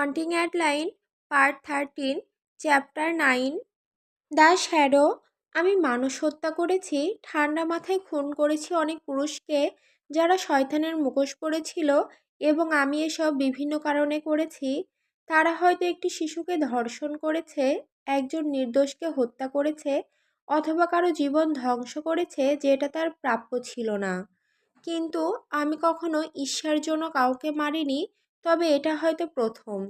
Haunting at line part 13 chapter 9 the shadow. আমি মানুষ হত্যা করেছি, ঠান্ডা মাথায় খুন করেছি অনেক পুরুষকে যারা শয়তানের মুখোশ পরেছিল, এবং আমি এসব বিভিন্ন কারণে করেছি। তারা হয়তো একটি শিশুকে ধর্ষণ করেছে, একজন নির্দোষকে হত্যা করেছে, অথবা কারো জীবন ধ্বংস করেছে যেটা তার প্রাপ্য ছিল না। কিন্তু আমি কখনো ঈর্ষার জন্য কাউকে মারিনি, তবে এটা হয়তো প্রথম।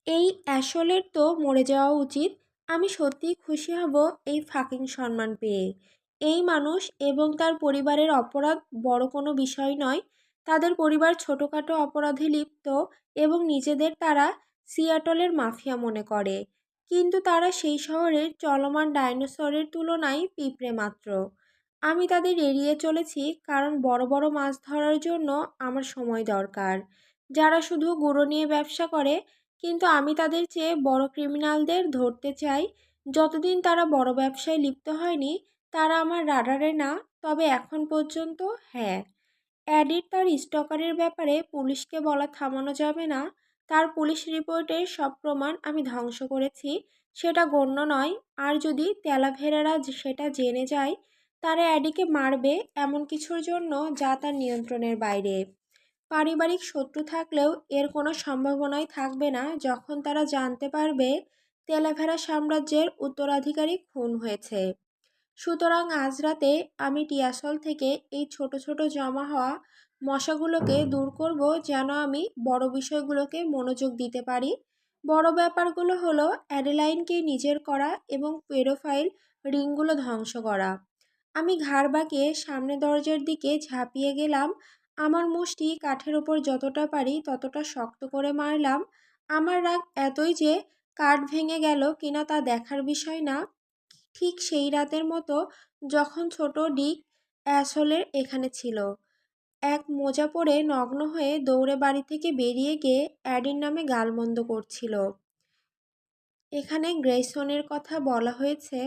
এই অ্যাশলের তো মরে যাওয়া উচিত। আমি সত্যিই খুশি হব এই ফাকিং সম্মান পেয়ে। এই মানুষ এবং তার পরিবারের অপরাধ বড় কোনো বিষয় নয়। তাদের পরিবার ছোটোখাটো অপরাধে লিপ্ত এবং নিজেদের তারা সিয়াটলের মাফিয়া মনে করে, কিন্তু তারা সেই শহরের চলমান ডাইনোসরের তুলনায় পিঁপড়ে মাত্র। আমি তাদের এড়িয়ে চলেছি কারণ বড় বড় মাছ ধরার জন্য আমার সময় দরকার, যারা শুধু গুঁড়ো নিয়ে ব্যবসা করে। কিন্তু আমি তাদের চেয়ে বড় ক্রিমিনালদের ধরতে চাই। যতদিন তারা বড় ব্যবসায় লিপ্ত হয়নি, তারা আমার রাডারে না। তবে এখন পর্যন্ত হ্যাঁ, অ্যাডির তার স্টকারের ব্যাপারে পুলিশকে বলা থামানো যাবে না। তার পুলিশ রিপোর্টের সব প্রমাণ আমি ধ্বংস করেছি, সেটা গণ্য নয়। আর যদি তেলাভেরারা সেটা জেনে যায়, তারা অ্যাডিকে মারবে এমন কিছুর জন্য যা তার নিয়ন্ত্রণের বাইরে। পারিবারিক শত্রু থাকলেও এর কোনো সম্ভাবনাই থাকবে না যখন তারা জানতে পারবে তেলাভেরা সাম্রাজ্যের উত্তরাধিকারী খুন হয়েছে। সুতরাং আজ রাতে আমি টিয়াসল থেকে এই ছোট ছোট জমা হওয়া মশাগুলোকে দূর করব, যেন আমি বড় বিষয়গুলোকে মনোযোগ দিতে পারি। বড় ব্যাপারগুলো হলো অ্যাডেলাইনকে নিজের করা এবং পেডোফাইল রিংগুলো ধ্বংস করা। আমি ঘাড় বাঁকিয়ে সামনে দরজার দিকে ঝাঁপিয়ে গেলাম। আমার মুষ্টি কাঠের ওপর যতটা পারি ততটা শক্ত করে মারলাম। আমার রাগ এতই যে কাঠ ভেঙে গেল কিনা তা দেখার বিষয় না। ঠিক সেই রাতের মতো যখন ছোট ডিক অ্যাসলের এখানে ছিল, এক মোজা পরে নগ্ন হয়ে দৌড়ে বাড়ি থেকে বেরিয়ে গিয়ে অ্যাডির নামে গালমন্দ করছিল। এখানে গ্রেসনের কথা বলা হয়েছে।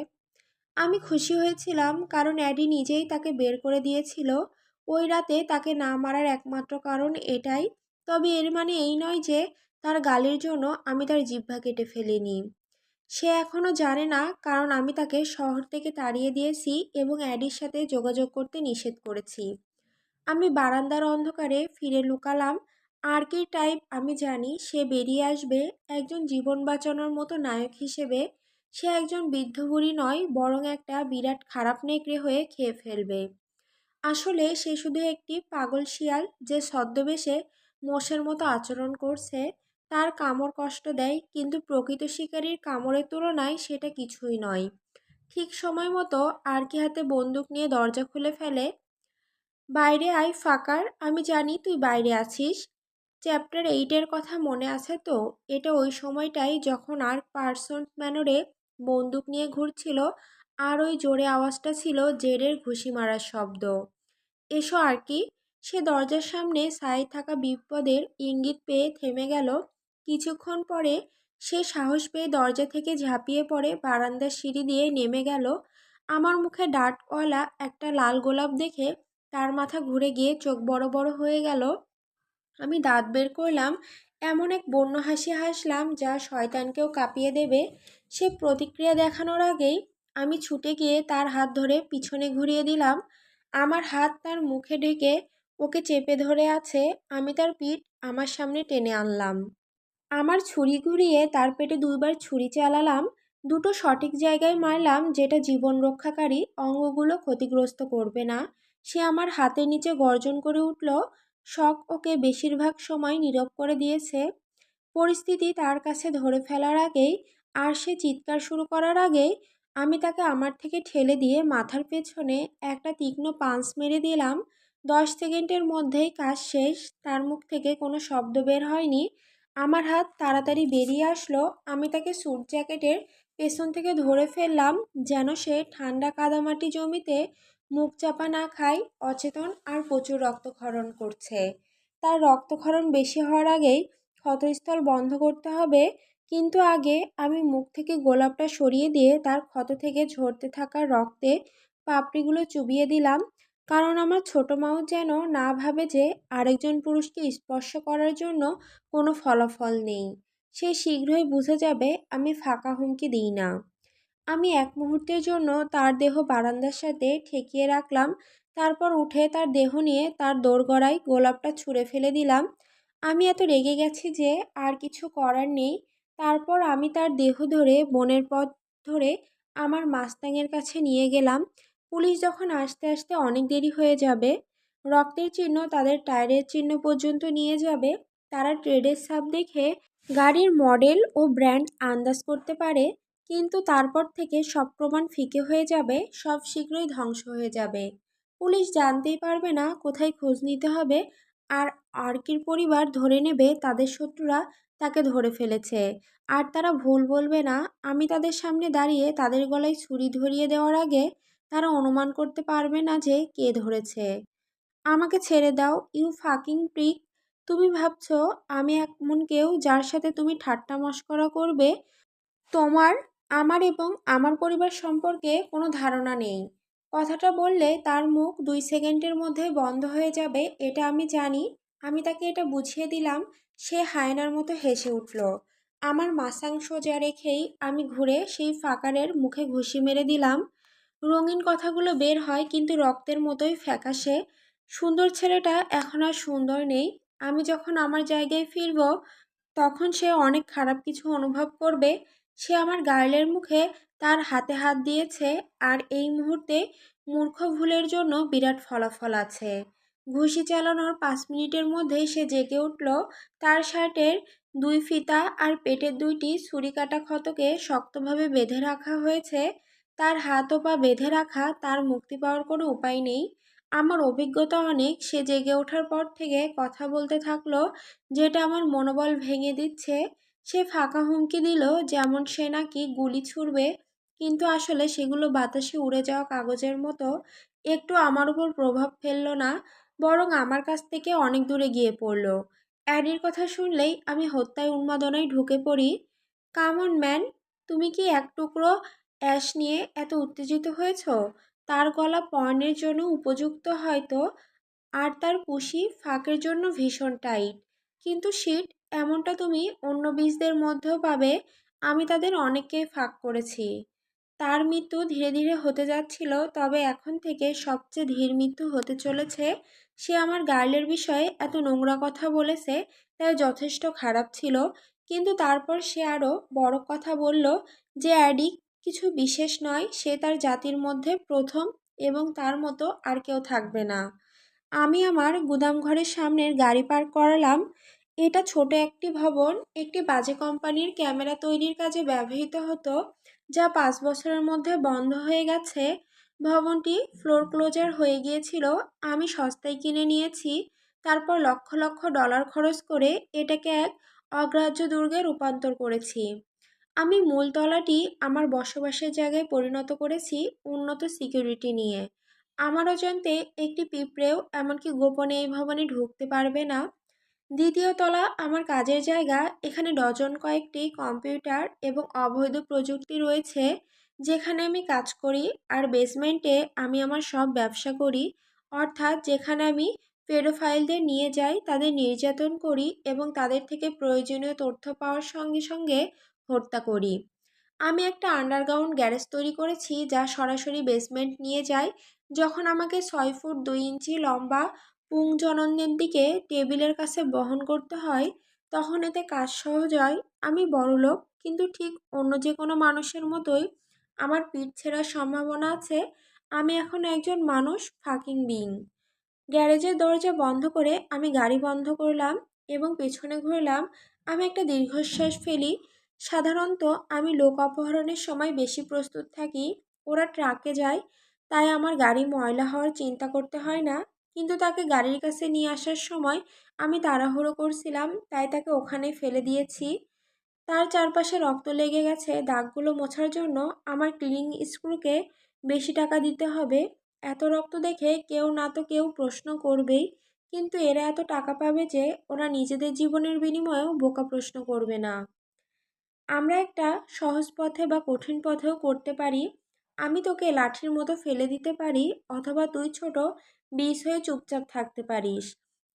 আমি খুশি হয়েছিলাম কারণ অ্যাডি নিজেই তাকে বের করে দিয়েছিল। ওই রাতে তাকে না মারার একমাত্র কারণ এটাই। তবে এর মানে এই নয় যে তার গালির জন্য আমি তার জিহ্বা কেটে ফেলিনি। সে এখনও জানে না, কারণ আমি তাকে শহর থেকে তাড়িয়ে দিয়েছি এবং অ্যাডির সাথে যোগাযোগ করতে নিষেধ করেছি। আমি বারান্দার অন্ধকারে ফিরে লুকালাম। আর কি টাইপ আমি জানি সে বেরিয়ে আসবে একজন জীবন বাঁচানোর মতো নায়ক হিসেবে। সে একজন বৃদ্ধ বুড়ি নয়, বরং একটা বিরাট খারাপ নেকড়ে হয়ে খেয়ে ফেলবে। আসলে সে শুধু একটি পাগল শিয়াল যে ছদ্মবেশে মোষের মতো আচরণ করছে। তার কামড় কষ্ট দেয়, কিন্তু প্রকৃত শিকারীর কামড়ের তুলনায় সেটা কিছুই নয়। ঠিক সময় মতো আর কি হাতে বন্দুক নিয়ে দরজা খুলে ফেলে। বাইরে আয় ফাকার, আমি জানি তুই বাইরে আছিস। চ্যাপ্টার 8 কথা মনে আছে তো? এটা ওই সময়টাই যখন আর্ক পার্সন্স ম্যানরে বন্দুক নিয়ে ঘুরছিল, আর ওই জোরে আওয়াজটা ছিল জেরের ঘুষি মারার শব্দ। এসো আর কি। সে দরজার সামনে সাই থাকা বিপদের ইঙ্গিত পেয়ে থেমে গেল। কিছুক্ষণ পরে সে সাহস পেয়ে দরজা থেকে ঝাঁপিয়ে পড়ে বারান্দার সিঁড়ি দিয়ে নেমে গেল। আমার মুখে ডাঁটওয়ালা একটা লাল গোলাপ দেখে তার মাথা ঘুরে গিয়ে চোখ বড় বড় হয়ে গেল। আমি দাঁত বের করলাম, এমন এক বন্য হাসি হাসলাম যা শয়তানকেও কাঁপিয়ে দেবে। সে প্রতিক্রিয়া দেখানোর আগেই আমি ছুটে গিয়ে তার হাত ধরে পিছনে ঘুরিয়ে দিলাম। আমার হাত তার মুখে ঢেকে ওকে চেপে ধরে আছে। আমি তার পিঠ আমার সামনে টেনে আনলাম। আমার ছুরি ঘুরিয়ে তার পেটে দুইবার ছুরি চালালাম। দুটো সঠিক জায়গায় মারলাম, যেটা জীবন রক্ষাকারী অঙ্গগুলো ক্ষতিগ্রস্ত করবে না। সে আমার হাতের নিচে গর্জন করে উঠল। শক ওকে বেশিরভাগ সময় নীরব করে দিয়েছে। পরিস্থিতি তার কাছে ধরে ফেলার আগেই আর সে চিৎকার শুরু করার আগেই আমি তাকে আমার থেকে ঠেলে দিয়ে মাথার পেছনে একটা তীক্ষ্ণ পাঞ্চ মেরে দিলাম। 10 সেকেন্ডের মধ্যেই কাজ শেষ। তার মুখ থেকে কোনো শব্দ বের হয়নি। আমার হাত তাড়াতাড়ি বেরিয়ে আসলো। আমি তাকে স্যুট জ্যাকেটের পেছন থেকে ধরে ফেললাম, যেন সে ঠান্ডা কাদামাটি জমিতে মুখ চাপা না খায়। অচেতন আর প্রচুর রক্তক্ষরণ করছে। তার রক্তক্ষরণ বেশি হওয়ার আগেই ক্ষতস্থল বন্ধ করতে হবে। কিন্তু আগে আমি মুখ থেকে গোলাপটা সরিয়ে দিয়ে তার ক্ষত থেকে ঝরতে থাকা রক্তে পাপড়িগুলো চুবিয়ে দিলাম। কারণ আমার ছোট মাও যেন না ভাবে যে আরেকজন পুরুষকে স্পর্শ করার জন্য কোনো ফলাফল নেই। সে শীঘ্রই বুঝে যাবে আমি ফাঁকা হুমকি দিই না। আমি এক মুহূর্তের জন্য তার দেহ বারান্দার সাথে ঠেকিয়ে রাখলাম। তারপর উঠে তার দেহ নিয়ে তার দোরগড়ায় গোলাপটা ছুঁড়ে ফেলে দিলাম। আমি এত রেগে গেছি যে আর কিছু করার নেই। তারপর আমি তার দেহ ধরে বনের পথ ধরে আমার মাস্তাংয়ের কাছে নিয়ে গেলাম। পুলিশ যখন আসতে আসতে অনেক দেরি হয়ে যাবে, রক্তের চিহ্ন তাদের টায়ারের চিহ্ন পর্যন্ত নিয়ে যাবে, তারা ট্রেডের ছাপ দেখে গাড়ির মডেল ও ব্র্যান্ড আন্দাজ করতে পারে। কিন্তু তারপর থেকে সব প্রমাণ ফিকে হয়ে যাবে, সব শীঘ্রই ধ্বংস হয়ে যাবে। পুলিশ জানতেই পারবে না কোথায় খোঁজ নিতে হবে। আর আর্কির পরিবার ধরে নেবে তাদের শত্রুরা তাকে ধরে ফেলেছে। আর তারা ভুল বলবে না। আমি তাদের সামনে দাঁড়িয়ে তাদের গলায় ছুরি ধরিয়ে দেওয়ার আগে তারা অনুমান করতে পারবে না যে কে ধরেছে। আমাকে ছেড়ে দাও, ইউ ফাকিং প্রিক। তুমি ভাবছো আমি এমন কেউ যার সাথে তুমি ঠাট্টা মশকরা করবে? তোমার আমার এবং আমার পরিবার সম্পর্কে কোনো ধারণা নেই। কথাটা বললে তার মুখ 2 সেকেন্ডের মধ্যে বন্ধ হয়ে যাবে, এটা আমি জানি। আমি তাকে এটা বুঝিয়ে দিলাম। সে হায়নার মতো হেসে উঠল। আমার মাসাং সোজা রেখেই আমি ঘুরে সেই ফাকারের মুখে ঘুষি মেরে দিলাম। রঙিন কথাগুলো বের হয়, কিন্তু রক্তের মতোই ফ্যাকাশে। সুন্দর ছেলেটা এখন আর সুন্দর নেই। আমি যখন আমার জায়গায় ফিরব, তখন সে অনেক খারাপ কিছু অনুভব করবে। সে আমার গার্লের মুখে তার হাতে হাত দিয়েছে, আর এই মুহূর্তে মূর্খ ভুলের জন্য বিরাট ফলাফল আছে। ঘুষি চালানোর 5 মিনিটের মধ্যেই সে জেগে উঠল। তার শার্টের 2 ফিতা আর পেটের 2টি ছুরিকাটা ক্ষতকে শক্তভাবে বেঁধে রাখা হয়েছে। তার হাত ও পা বেঁধে রাখা, তার মুক্তি পাওয়ার কোনো উপায় নেই। আমার অভিজ্ঞতা অনেক। সে জেগে ওঠার পর থেকে কথা বলতে থাকলো, যেটা আমার মনোবল ভেঙে দিচ্ছে। সে ফাঁকা হুমকি দিল যেমন সে নাকি গুলি ছুড়বে, কিন্তু আসলে সেগুলো বাতাসে উড়ে যাওয়া কাগজের মতো। একটু আমার উপর প্রভাব ফেলল না, বরং আমার কাছ থেকে অনেক দূরে গিয়ে পড়ল। অ্যাডির কথা শুনলেই আমি হত্যায় উন্মাদনায় ঢুকে পড়ি। কাম অন ম্যান, তুমি কি এক টুকরো অ্যাশ নিয়ে এত উত্তেজিত হয়েছ? তার গলা পর্নের জন্য উপযুক্ত হয়তো, আর তার পুশি ফাঁকের জন্য ভীষণ টাইট। কিন্তু শিট, এমনটা তুমি অন্য বীজদের মধ্যেও পাবে। আমি তাদের অনেককে ফাঁক করেছি। তার মৃত্যু ধীরে ধীরে হতে যাচ্ছিল, তবে এখন থেকে সবচেয়ে ধীর মৃত্যু হতে চলেছে। সে আমার গার্লের বিষয়ে এত নোংরা কথা বলেছে, তাই যথেষ্ট খারাপ ছিল। কিন্তু তারপর সে আরও বড় কথা বলল যে অ্যাডি কিছু বিশেষ নয়, সে তার জাতির মধ্যে প্রথম, এবং তার মতো আর কেউ থাকবে না। আমি আমার গুদামঘরের সামনের গাড়ি পার্ক করালাম। এটা ছোট একটি ভবন, একটি বাজে কোম্পানির ক্যামেরা তৈরির কাজে ব্যবহৃত হতো, যা 5 বছরের মধ্যে বন্ধ হয়ে গেছে। ভবনটি ফ্লোর ক্লোজার হয়ে গিয়েছিল। আমি সস্তায় কিনে নিয়েছি, তারপর লক্ষ লক্ষ ডলার খরচ করে এটাকে এক অগ্রাহ্য দুর্গে রূপান্তর করেছি। আমি মূল তলাটি আমার বসবাসের জায়গায় পরিণত করেছি উন্নত সিকিউরিটি নিয়ে। আমার অজান্তে একটি পিঁপড়েও এমনকি গোপনে এই ভবনে ঢুকতে পারবে না। দ্বিতীয় তলা আমার কাজের জায়গা। এখানে ডজন কয়েকটি কম্পিউটার এবং অবৈধ প্রযুক্তি রয়েছে যেখানে আমি কাজ করি। আর বেসমেন্টে আমি আমার সব ব্যবসা করি, অর্থাৎ যেখানে আমি পেডোফাইলদের নিয়ে যাই, তাদের নির্যাতন করি এবং তাদের থেকে প্রয়োজনীয় তথ্য পাওয়ার সঙ্গে সঙ্গে হত্যা করি। আমি একটা আন্ডারগ্রাউন্ড গ্যারেজ তৈরি করেছি যা সরাসরি বেসমেন্ট নিয়ে যায়। যখন আমাকে 6 ফুট 2 ইঞ্চি লম্বা পুংজননের দিকে টেবিলের কাছে বহন করতে হয়, তখন এতে কাজ সহজ হয়। আমি বড়লোক, কিন্তু ঠিক অন্য যে কোনো মানুষের মতোই আমার পিঠ ছেঁড়ার সম্ভাবনা আছে। আমি এখন একজন মানুষ ফাকিং বিং। গ্যারেজের দরজা বন্ধ করে আমি গাড়ি বন্ধ করলাম এবং পেছনে ঘুরলাম। আমি একটা দীর্ঘশ্বাস ফেলি। সাধারণত আমি লোক অপহরণের সময় বেশি প্রস্তুত থাকি। ওরা ট্রাকে যায়, তাই আমার গাড়ি ময়লা হওয়ার চিন্তা করতে হয় না। কিন্তু তাকে গাড়ির কাছে নিয়ে আসার সময় আমি তাড়াহুড়ো করছিলাম, তাই তাকে ওখানে ফেলে দিয়েছি। তার চারপাশে রক্ত লেগে গেছে। দাগগুলো মোছার জন্য আমার ক্লিনিং স্ক্রুকে বেশি টাকা দিতে হবে। এত রক্ত দেখে কেউ না তো কেউ প্রশ্ন করবেই, কিন্তু এরা এত টাকা পাবে যে ওরা নিজেদের জীবনের বিনিময়েও বোকা প্রশ্ন করবে না। আমরা একটা সহজ পথে বা কঠিন পথেও করতে পারি। আমি তোকে লাঠির মতো ফেলে দিতে পারি, অথবা তুই ছোট বিষ হয়ে চুপচাপ থাকতে পারিস।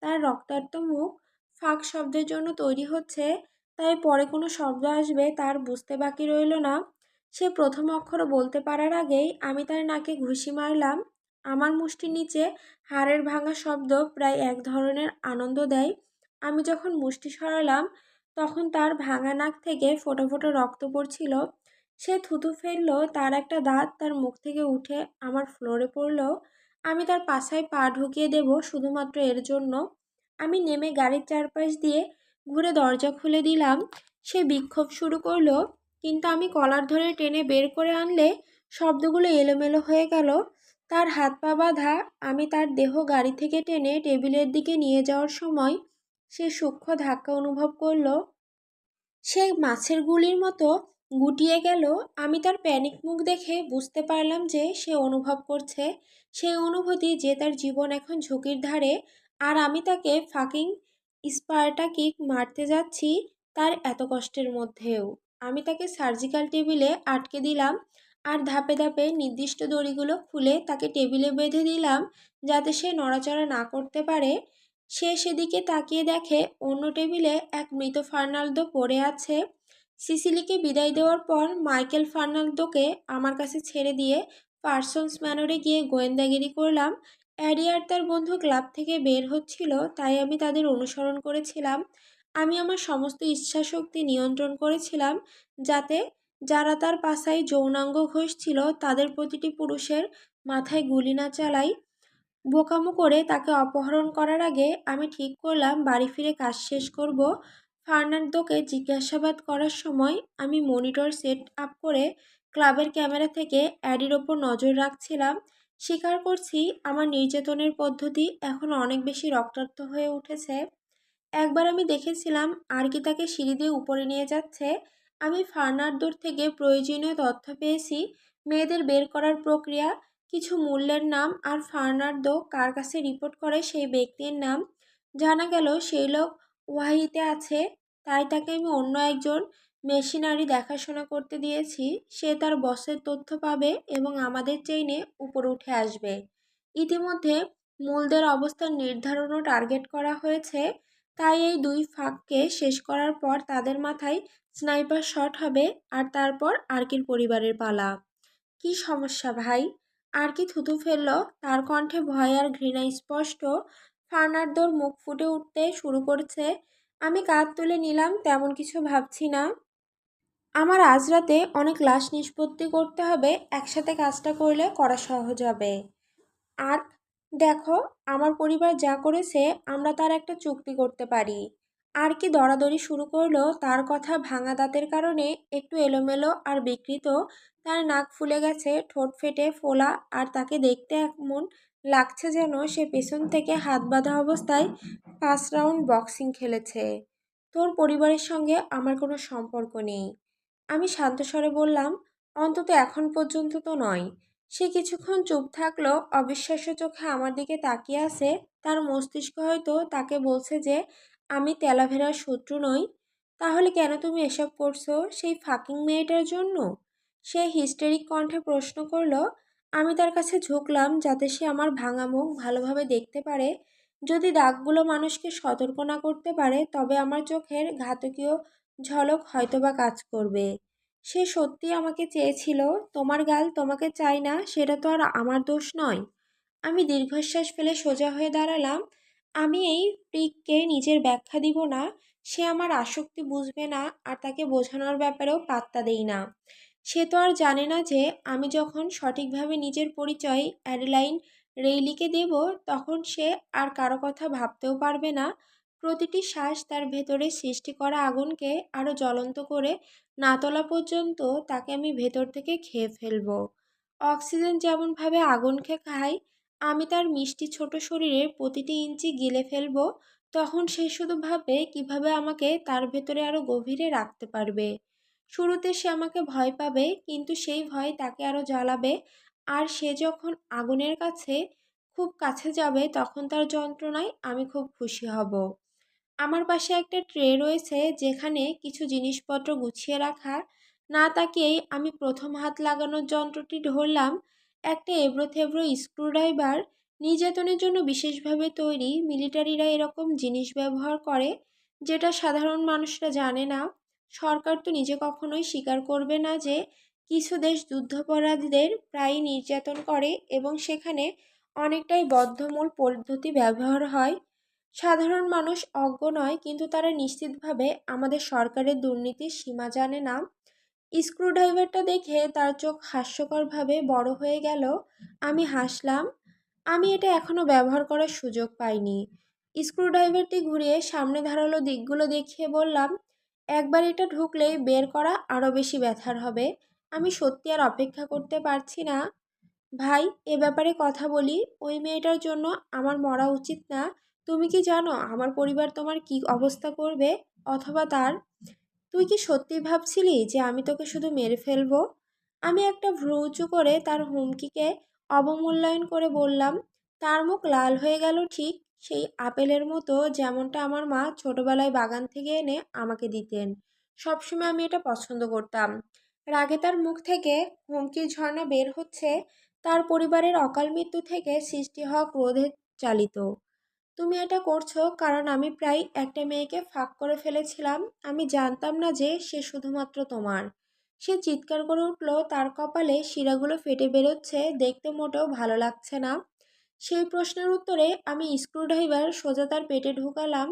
তার রক্তাক্ত মুখ ফাঁক শব্দের জন্য তৈরি হচ্ছে, তাই পরে কোনো শব্দ আসবে তার বুঝতে বাকি রইল না। সে প্রথম অক্ষর বলতে পারার আগেই আমি তার নাকে ঘুষি মারলাম। আমার মুষ্টির নিচে হাড়ের ভাঙা শব্দ প্রায় এক ধরনের আনন্দ দেয়। আমি যখন মুষ্টি সরালাম, তখন তার ভাঙা নাক থেকে ফোঁটা ফোঁটা রক্ত পড়ছিল। সে থুতু ফেললো, তার একটা দাঁত তার মুখ থেকে উঠে আমার ফ্লোরে পড়লো। আমি তার পাছায় পা ঢুকিয়ে দেব শুধুমাত্র এর জন্য। আমি নেমে গাড়ির চারপাশ দিয়ে ঘুরে দরজা খুলে দিলাম। সে বিক্ষোভ শুরু করলো, কিন্তু আমি কলার ধরে টেনে বের করে আনলে শব্দগুলো এলোমেলো হয়ে গেল। তার হাত পা বাঁধা। আমি তার দেহ গাড়ি থেকে টেনে টেবিলের দিকে নিয়ে যাওয়ার সময় সে সূক্ষ্ম ধাক্কা অনুভব করলো। সে মাছের গুলির মতো গুটিয়ে গেল। আমি তার প্যানিক মুখ দেখে বুঝতে পারলাম যে সে অনুভব করছে সেই অনুভূতি যে তার জীবন এখন ঝুঁকির ধারে। আর আমি তাকে ফাকিং স্পার্টা কিক মারতে যাচ্ছি তার এত কষ্টের মধ্যেও। আমি তাকে সার্জিক্যাল টেবিলে আটকে দিলাম আর ধাপে ধাপে নির্দিষ্ট দড়িগুলো খুলে তাকে টেবিলে বেঁধে দিলাম যাতে সে নড়াচড়া না করতে পারে। সে সেদিকে তাকিয়ে দেখে অন্য টেবিলে এক মৃত ফার্নান্দো পড়ে আছে। সিসিলিকে বিদায় দেওয়ার পর মাইকেল ফার্নান্দোকে আমার কাছে ছেড়ে দিয়ে পার্সন্স ম্যানরে গিয়ে গোয়েন্দাগিরি করলাম। অ্যাডি আর তার বন্ধু ক্লাব থেকে বের হচ্ছিল, তাই আমি তাদের অনুসরণ করেছিলাম। আমি আমার সমস্ত ইচ্ছাশক্তি নিয়ন্ত্রণ করেছিলাম যাতে যারা তার পাশায় যৌনাঙ্গ ঘষছিল তাদের প্রতিটি পুরুষের মাথায় গুলি না চালাই। বোকামো করে তাকে অপহরণ করার আগে আমি ঠিক করলাম বাড়ি ফিরে কাজ শেষ করব। ফার্নান্দোকে জিজ্ঞাসাবাদ করার সময় আমি মনিটর সেট আপ করে ক্লাবের ক্যামেরা থেকে অ্যাডির ওপর নজর রাখছিলাম। স্বীকার করছি, আমার নির্যাতনের পদ্ধতি এখন অনেক বেশি রক্তাক্ত হয়ে উঠেছে। একবার আমি দেখেছিলাম আর কি তাকে সিঁড়ি দিয়ে উপরে নিয়ে যাচ্ছে। আমি ফার্নান্দোর থেকে প্রয়োজনীয় তথ্য পেয়েছি, মেয়েদের বের করার প্রক্রিয়া, কিছু মূল্যের নাম আর ফার্নান্দো কার কাছে রিপোর্ট করে সেই ব্যক্তির নাম। জানা গেল সেই লোক ওয়াহিতে আছে, তাই তাকে আমি অন্য একজন মেশিনারি দেখাশোনা করতে দিয়েছি। সে তার বসের তথ্য পাবে এবং আমাদের চেইনে উপরে উঠে আসবে। ইতিমধ্যে মূলদের অবস্থান নির্ধারণ ও টার্গেট করা হয়েছে, তাই এই দুই ফাঁককে শেষ করার পর তাদের মাথায় স্নাইপার শট হবে আর তারপর আর্কির পরিবারের পালা। কি সমস্যা ভাই? আর কি থুতু ফেলল, তার কণ্ঠে ভয় আর ঘৃণা স্পষ্ট। ফার্নান্দোর মুখ ফুটে উঠতে শুরু করছে। আমি কাঁধ তুলে নিলাম, তেমন কিছু ভাবছি না। আমার আজ রাতে অনেক লাশ নিষ্পত্তি করতে হবে, একসাথে কাজটা করলে করা সহজ হবে। আর দেখো, আমার পরিবার যা করেছে আমরা তার একটা চুক্তি করতে পারি। আর কি দরাদরি শুরু করলো, তার কথা ভাঙা দাঁতের কারণে একটু এলোমেলো আর বিকৃত। তার নাক ফুলে গেছে, ঠোঁট ফেটে ফোলা, আর তাকে দেখতে এমন লাগছে যেন সে পেছন থেকে হাত বাঁধা অবস্থায় 5 রাউন্ড বক্সিং খেলেছে। তোর পরিবারের সঙ্গে আমার কোনো সম্পর্ক নেই, আমি শান্ত স্বরে বললাম। অন্তত এখন পর্যন্ত তো নয়। সে কিছুক্ষণ চুপ থাকলো, অবিশ্বাস্য চোখে আমার দিকে তাকিয়ে আছে। তার মস্তিষ্ক হয়তো তাকে বলছে যে আমি তেলাভেরার শত্রু নই। তাহলে কেন তুমি এসব করছো সেই ফাকিং মেয়েটার জন্য? সে হিস্টেরিক কণ্ঠে প্রশ্ন করলো। আমি তার কাছে ঝুঁকলাম যাতে সে আমার ভাঙা মুখ ভালোভাবে দেখতে পারে। যদি দাগগুলো মানুষকে সতর্ক না করতে পারে তবে আমার চোখের ঘাতকীয় ঝলক হয়তোবা কাজ করবে। সে সত্যি আমাকে চেয়েছিল। তোমার গাল তোমাকে চাই না সেটা তো আর আমার দোষ নয়। আমি দীর্ঘশ্বাস ফেলে সোজা হয়ে দাঁড়ালাম। আমি এই প্রিককে নিজের ব্যাখ্যা দিব না। সে আমার আসক্তি বুঝবে না আর তাকে বোঝানোর ব্যাপারেও পাত্তা দেই না। সে তো আর জানে না যে আমি যখন সঠিকভাবে নিজের পরিচয় অ্যাডেলাইন রেইলিকে দেব তখন সে আর কারো কথা ভাবতেও পারবে না। প্রতিটি শ্বাস তার ভেতরে সৃষ্টি করা আগুনকে আরও জ্বলন্ত করে না তোলা পর্যন্ত তাকে আমি ভেতর থেকে খেয়ে ফেলবো। অক্সিজেন যেমনভাবে আগুনকে খায়, আমি তার মিষ্টি ছোট শরীরের প্রতিটি ইঞ্চি গিলে ফেলবো। তখন সে শুধু ভাববে কিভাবে আমাকে তার ভেতরে আরো গভীরে রাখতে পারবে। শুরুতে সে আমাকে ভয় পাবে, কিন্তু সেই ভয় তাকে আরো জ্বালাবে। আর সে যখন আগুনের কাছে খুব কাছে যাবে তখন তার যন্ত্রণায় আমি খুব খুশি হব। আমার পাশে একটা ট্রে রয়েছে যেখানে কিছু জিনিসপত্র গুছিয়ে রাখা। না তাকিয়েই আমি প্রথম হাত লাগানোর যন্ত্রটি ধরলাম। একটা এবড়ো থেবড়ো স্ক্রুড্রাইভার। নির্যাতনের জন্য বিশেষভাবে তৈরি। মিলিটারিরা এরকম জিনিস ব্যবহার করে যেটা সাধারণ মানুষরা জানে না। সরকার তো নিজে কখনোই স্বীকার করবে না যে কিছু দেশ যুদ্ধাপরাধীদের প্রায়ই নির্যাতন করে এবং সেখানে অনেকটাই বদ্ধমূল পদ্ধতি ব্যবহার হয়। সাধারণ মানুষ অজ্ঞ নয়, কিন্তু তারা নিশ্চিতভাবে আমাদের সরকারের দুর্নীতির সীমা জানে না। স্ক্রুড্রাইভারটা দেখে তার চোখ হাস্যকরভাবে বড় হয়ে গেল। আমি হাসলাম। আমি এটা এখনো ব্যবহার করার সুযোগ পাইনি। স্ক্রুড্রাইভারটি ঘুরিয়ে সামনে ধারালো দিকগুলো দেখিয়ে বললাম, একবার এটা ঢুকলেই বের করা আরও বেশি ব্যথার হবে। আমি সত্যি আর অপেক্ষা করতে পারছি না। ভাই, এ ব্যাপারে কথা বলি। ওই মেয়েটার জন্য আমার মরা উচিত না। তুমি কি জানো আমার পরিবার তোমার কি অবস্থা করবে? অথবা তার? তুই কি সত্যি ভাবছিলি যে আমি তোকে শুধু মেরে ফেলবো? আমি একটা ভ্রু উঁচু করে তার হুমকিকে অবমূল্যায়ন করে বললাম। তার মুখ লাল হয়ে গেল, ঠিক সেই আপেলের মতো যেমনটা আমার মা ছোটবেলায় বাগান থেকে এনে আমাকে দিতেন। সবসময় আমি এটা পছন্দ করতাম। রাগে তার মুখ থেকে হুমকির ঝর্ণা বের হচ্ছে, তার পরিবারের অকাল মৃত্যু থেকে সৃষ্টি হওয়া ক্রোধে চালিত। তুমি এটা করছো কারণ আমি প্রায় একটা মেয়েকে ফাঁক করে ফেলেছিলাম। আমি জানতাম না যে সে শুধুমাত্র তোমার। সে চিৎকার করে উঠল। তার কপালে শিরাগুলো ফেটে বেরোচ্ছে, দেখতে মোটেও ভালো লাগছে না। সেই প্রশ্নের উত্তরে আমি স্ক্রুড্রাইভার সোজা তার পেটে ঢুকালাম।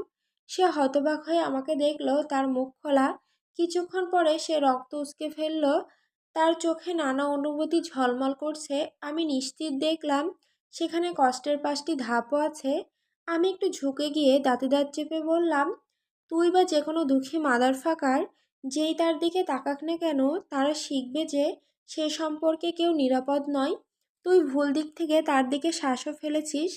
সে হতবাক হয়ে আমাকে দেখলো, তার মুখ খোলা। কিছুক্ষণ পরে সে রক্ত উসকে ফেলল। তার চোখে নানা অনুভূতি ঝলমল করছে। আমি নিশ্চিত দেখলাম সেখানে কষ্টের 5টি ধাপও আছে। আমি একটু ঝুঁকে গিয়ে দাঁতে দাঁত চেপে বললাম, তুই বা যে কোনো দুঃখী মাদার ফাকার যেই তার দিকে তাকাক না কেন, তারা শিখবে যে সে সম্পর্কে কেউ নিরাপদ নয়। তুই ভুল দিক থেকে তার দিকে শ্বাসও ফেলেছিস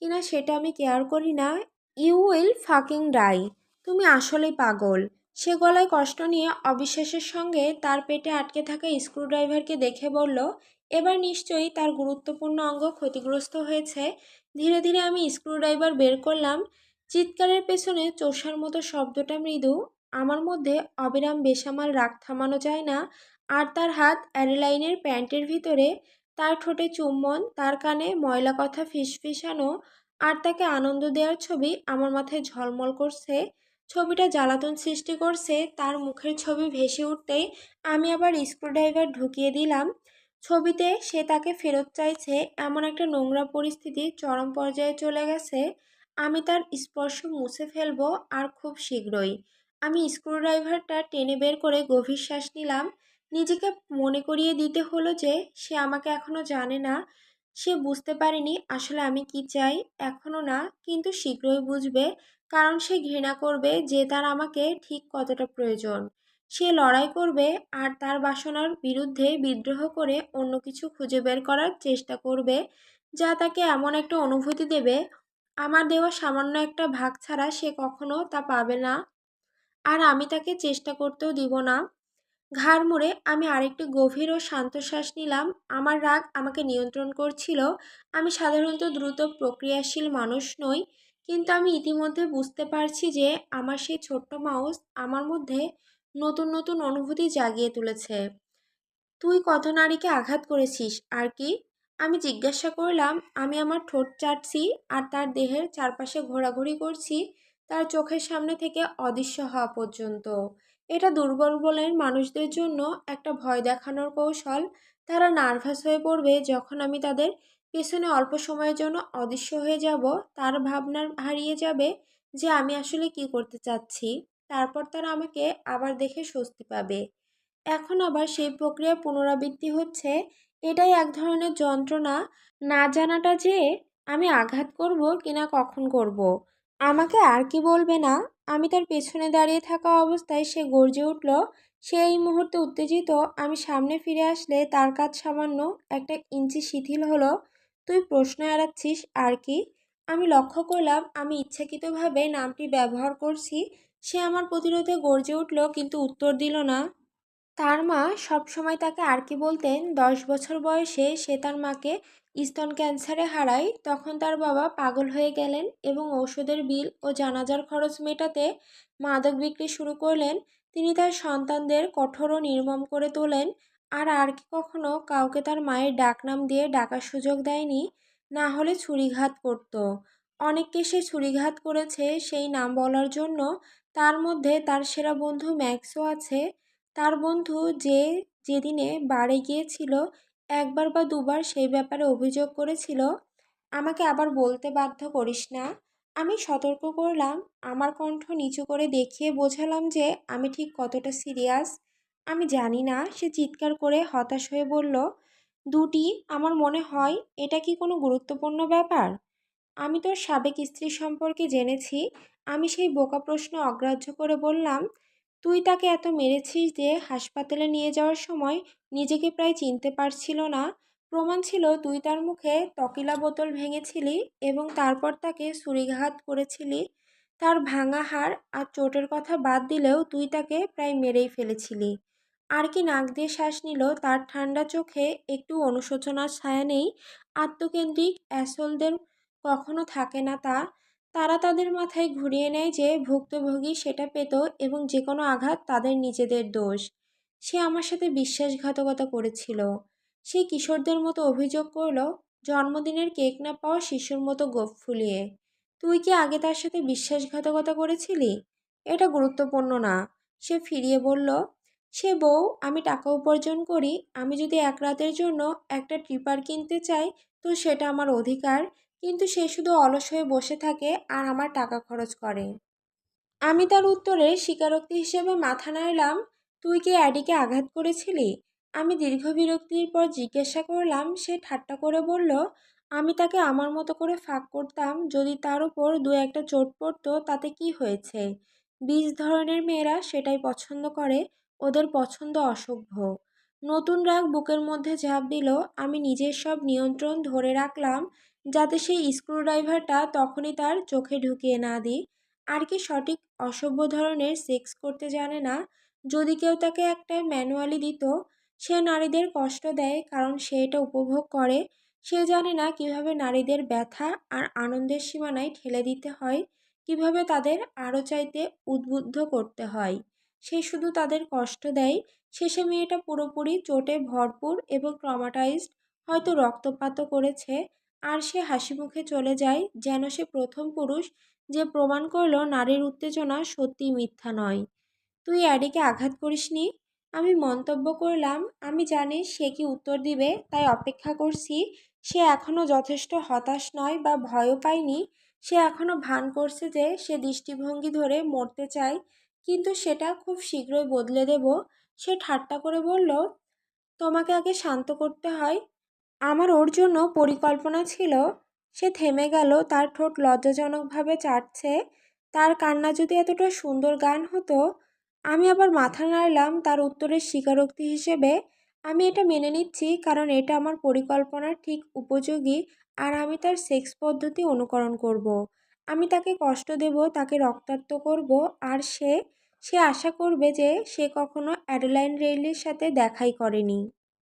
কিনা সেটা আমি কেয়ার করি না। You will fucking die. তুমি আসলেই পাগল। সে গলায় কষ্ট নিয়ে অবিশ্বাসের সঙ্গে তার পেটে আটকে থাকা স্ক্রুড্রাইভারকে দেখে বলল, এবার নিশ্চয়ই তার গুরুত্বপূর্ণ অঙ্গ ক্ষতিগ্রস্ত হয়েছে। ধীরে ধীরে আমি স্ক্রুড্রাইভার বের করলাম। চিৎকারের পেছনে চোষার মতো শব্দটা মৃদু। আমার মধ্যে অবিরাম বেসামাল রাগ থামানো যায় না। আর তার হাত অ্যাডেলাইনের প্যান্টের ভিতরে। তার ঠোঁটে চুম্বন, তার কানে ময়লা কথা ফিসফিসানো আর তাকে আনন্দ দেওয়ার ছবি আমার মাথায় ঝলমল করছে। ছবিটা জ্বালাতন সৃষ্টি করছে। তার মুখের ছবি ভেসে উঠতেই আমি আবার স্ক্রুড্রাইভার ঢুকিয়ে দিলাম। ছবিতে সে তাকে ফেরত চাইছে এমন একটা নোংরা পরিস্থিতি চরম পর্যায়ে চলে গেছে। আমি তার স্পর্শ মুছে ফেলবো আর খুব শীঘ্রই। আমি স্ক্রুড্রাইভারটা টেনে বের করে গভীর শ্বাস নিলাম। নিজেকে মনে করিয়ে দিতে হলো যে সে আমাকে এখনো জানে না। সে বুঝতে পারেনি আসলে আমি কি চাই, এখনো না, কিন্তু শীঘ্রই বুঝবে। কারণ সে ঘৃণা করবে যে তার আমাকে ঠিক কতটা প্রয়োজন। সে লড়াই করবে আর তার বাসনার বিরুদ্ধে বিদ্রোহ করে অন্য কিছু খুঁজে বের করার চেষ্টা করবে যা তাকে এমন একটা অনুভূতি দেবে আমার দেওয়া সামান্য একটা ভাগ ছাড়া সে কখনো তা পাবে না। আর আমি তাকে চেষ্টা করতেও দিব না। ঘাড় মুড়ে আমি আরেকটু গভীর ও শান্ত শ্বাস নিলাম। আমার রাগ আমাকে নিয়ন্ত্রণ করছিল। আমি সাধারণত দ্রুত প্রক্রিয়াশীল মানুষ নই, কিন্তু আমি ইতিমধ্যে বুঝতে পারছি যে আমার সেই ছোট্ট মাউস আমার মধ্যে নতুন নতুন অনুভূতি জাগিয়ে তুলেছে। তুই কত নারীকে আঘাত করেছিস আর কি? আমি জিজ্ঞাসা করলাম। আমি আমার ঠোঁট চাটছি আর তার দেহের চারপাশে ঘোরাঘুরি করছি, তার চোখের সামনে থেকে অদৃশ্য হওয়া পর্যন্ত। এটা দুর্বল বলের মানুষদের জন্য একটা ভয় দেখানোর কৌশল। তারা নার্ভাস হয়ে পড়বে যখন আমি তাদের পেছনে অল্প সময়ের জন্য অদৃশ্য হয়ে যাব। তার ভাবনা হারিয়ে যাবে যে আমি আসলে কি করতে চাচ্ছি। তারপর তারা আমাকে আবার দেখে স্বস্তি পাবে। এখন আবার সেই প্রক্রিয়া পুনরাবৃত্তি হচ্ছে। এটাই এক ধরনের যন্ত্রণা, না জানাটা যে আমি আঘাত করব কিনা কখন করব। আমাকে আর কি বলবে না। আমি তার পেছনে দাঁড়িয়ে থাকা অবস্থায় সে গর্জে উঠল। সে এই মুহূর্তে উত্তেজিত। আমি সামনে ফিরে আসলে তার কাজ সামান্য একটা ইঞ্চি শিথিল হলো। তুই প্রশ্ন এড়াচ্ছিস আর কি? আমি লক্ষ্য করলাম আমি ইচ্ছাকৃতভাবে নামটি ব্যবহার করছি। সে আমার প্রতিরোধে গর্জে উঠল কিন্তু উত্তর দিল না। তার মা সবসময় তাকে আর কি বলতেন। 10 বছর বয়সে সে তার মাকে স্তন ক্যান্সারে হারায়। তখন তার বাবা পাগল হয়ে গেলেন এবং ঔষধের বিল ও জানাজার খরচ মেটাতে মাদক বিক্রি শুরু করলেন। তিনি তার সন্তানদের কঠোর ও নির্মম করে তোলেন। আর কি কখনো কাউকে তার মায়ের ডাকনাম দিয়ে ডাকার সুযোগ দেয়নি, না হলে ছুরিঘাত করত। অনেককে সে ছুরিঘাত করেছে সেই নাম বলার জন্য। তার মধ্যে তার সেরা বন্ধু ম্যাক্সও আছে। তার বন্ধু যে যেদিনে বারে গিয়েছিল, একবার বা দুবার সেই ব্যাপারে অভিযোগ করেছিল। আমাকে আবার বলতে বাধ্য করিস না, আমি সতর্ক করলাম। আমার কণ্ঠ নিচু করে দেখিয়ে বোঝালাম যে আমি ঠিক কতটা সিরিয়াস। আমি জানি না। সে চিৎকার করে হতাশ হয়ে বলল, দুটি, আমার মনে হয় এটা কি কোনো গুরুত্বপূর্ণ ব্যাপার? আমি তোর সাবেক স্ত্রী সম্পর্কে জেনেছি। আমি সেই বোকা প্রশ্ন অগ্রাহ্য করে বললাম, তুই তাকে এত মেরেছিস যে হাসপাতালে নিয়ে যাওয়ার সময় নিজেকে প্রায় চিনতে পারছিল না। প্রমাণ ছিল তুই তার মুখে টকিলা বোতল ভেঙেছিলি এবং তারপর তাকে ছুরিঘাত করেছিলি। তার ভাঙা হাড় আর চোটের কথা বাদ দিলেও তুই তাকে প্রায় মেরেই ফেলেছিলি। আর কি নাক দিয়ে শ্বাস নিল। তার ঠান্ডা চোখে একটু অনুশোচনার ছায়া নেই। আত্মকেন্দ্রিক অ্যাসলদের কখনো থাকে না তা। তারা তাদের মাথায় ঘুরিয়ে নেয় যে ভুক্তভোগী সেটা পেত এবং যে কোনো আঘাত তাদের নিজেদের দোষ। সে আমার সাথে বিশ্বাসঘাতকতা করেছিল। সে কিশোরদের মতো অভিযোগ করল, জন্মদিনের কেক না পাওয়া শিশুর মতো গোঁফ ফুলিয়ে। তুই কি আগে তার সাথে বিশ্বাসঘাতকতা করেছিলি? এটা গুরুত্বপূর্ণ না। সে ফিরিয়ে বলল, সে বউ, আমি টাকা উপার্জন করি। আমি যদি এক রাতের জন্য একটা ট্রিপার কিনতে চাই তো সেটা আমার অধিকার। কিন্তু সে শুধু অলস হয়ে বসে থাকে আর আমার টাকা খরচ করে। আমি তার উত্তরে স্বীকারোক্তি হিসেবে মাথা নাড়লাম। তুই কি অ্যাডিকে আঘাত করেছিলি? আমি দীর্ঘ বিরক্তির পর জিজ্ঞাসা করলাম। সে ঠাট্টা করে বলল, আমি তাকে আমার মতো করে ফাঁক করতাম। যদি তার উপর দু একটা চোট পড়তো তাতে কি হয়েছে? 20 ধরনের মেয়েরা সেটাই পছন্দ করে। ওদের পছন্দ অসভ্য। নতুন রাগ বুকের মধ্যে ঝাঁপ দিল। আমি নিজের সব নিয়ন্ত্রণ ধরে রাখলাম যাতে সেই স্ক্রুড্রাইভারটা তখনই তার চোখে ঢুকিয়ে না দিই। আর কি সঠিক অসভ্য ধরনের সেক্স করতে জানে না। যদি কেউ তাকে একটা ম্যানুয়ালি দিত। সে নারীদের কষ্ট দেয় কারণ সে এটা উপভোগ করে। সে জানে না কিভাবে নারীদের ব্যথা আর আনন্দের সীমানায় ঠেলে দিতে হয়, কিভাবে তাদের আরও চাইতে উদ্বুদ্ধ করতে হয়। সে শুধু তাদের কষ্ট দেয়। শেষে মেয়েটা পুরোপুরি চোটে ভরপুর এবং ট্রমাটাইজড, হয়তো রক্তপাতও করেছে। আর সে হাসি মুখে চলে যায় যেন সে প্রথম পুরুষ যে প্রমাণ করলো নারীর উত্তেজনা সত্যিই মিথ্যা নয়। তুই অ্যাডিকে আঘাত করিসনি? আমি মন্তব্য করলাম। আমি জানি সে কি উত্তর দিবে, তাই অপেক্ষা করছি। সে এখনও যথেষ্ট হতাশ নয় বা ভয়ও পায়নি। সে এখনও ভান করছে যে সে দৃষ্টিভঙ্গি ধরে মরতে চায়, কিন্তু সেটা খুব শীঘ্রই বদলে দেব। সে ঠাট্টা করে বলল, তোমাকে আগে শান্ত করতে হয়। আমার ওর জন্য পরিকল্পনা ছিল। সে থেমে গেল। তার ঠোঁট লজ্জাজনকভাবে চাটছে। তার কান্না যদি এতটা সুন্দর গান হতো। আমি আবার মাথা নাড়লাম তার উত্তরের স্বীকারোক্তি হিসেবে। আমি এটা মেনে নিচ্ছি কারণ এটা আমার পরিকল্পনার ঠিক উপযোগী। আর আমি তার সেক্স পদ্ধতি অনুকরণ করব। আমি তাকে কষ্ট দেব, তাকে রক্তাক্ত করব। আর সে সে আশা করবে যে সে কখনো অ্যাডেলাইন রেইলির সাথে দেখাই করেনি।